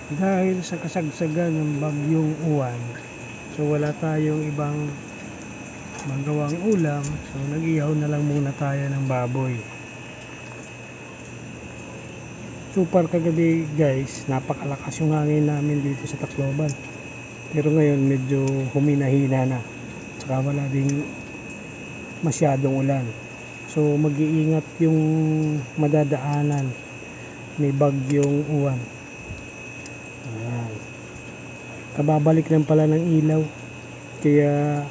Dahil sa kasagsagan ng bagyong Uwan, so wala tayong ibang magawang ulam, so nag-ihaw na lang muna tayo ng baboy. Super kagabi guys, napakalakas yung hangin namin dito sa Tacloban, pero ngayon medyo humina-hina na, tsaka wala ding masyadong ulan. So mag-iingat yung madadaanan ni bagyong Uwan. Ayan. Kababalik lang pala ng ilaw, kaya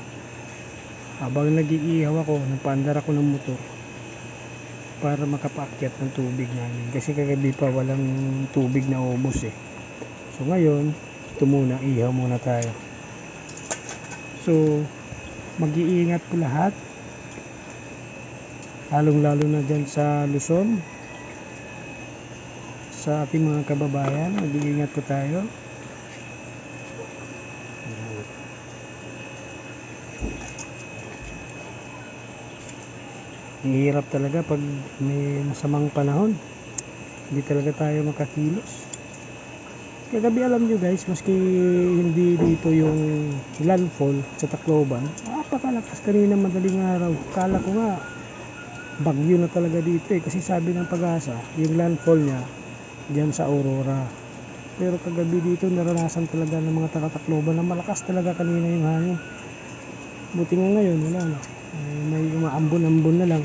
habang nag-iihaw ako, napaandar ako ng motor para makapaakyat ng tubig namin, kasi kagabi pa walang tubig na ubos eh. So ngayon, ito muna, ihaw muna tayo. So mag-iingat po lahat, lalong lalo na dyan sa Luzon, sa ating mga kababayan, mag-iingat po tayo. Ang hirap talaga pag may masamang panahon, hindi talaga tayo makakilos. Kagabi alam nyo guys, maski hindi dito yung landfall sa Tacloban, napakalakas kanina madaling araw. Kala ko nga bagyo na talaga dito eh, kasi sabi ng Pag-asa yung landfall niya diyan sa Aurora. Pero kagabi dito naranasan talaga ng mga taga-Tacloban na malakas talaga kanina yung hangin. Buti nga ngayon wala na, may umaambon-ambon na lang.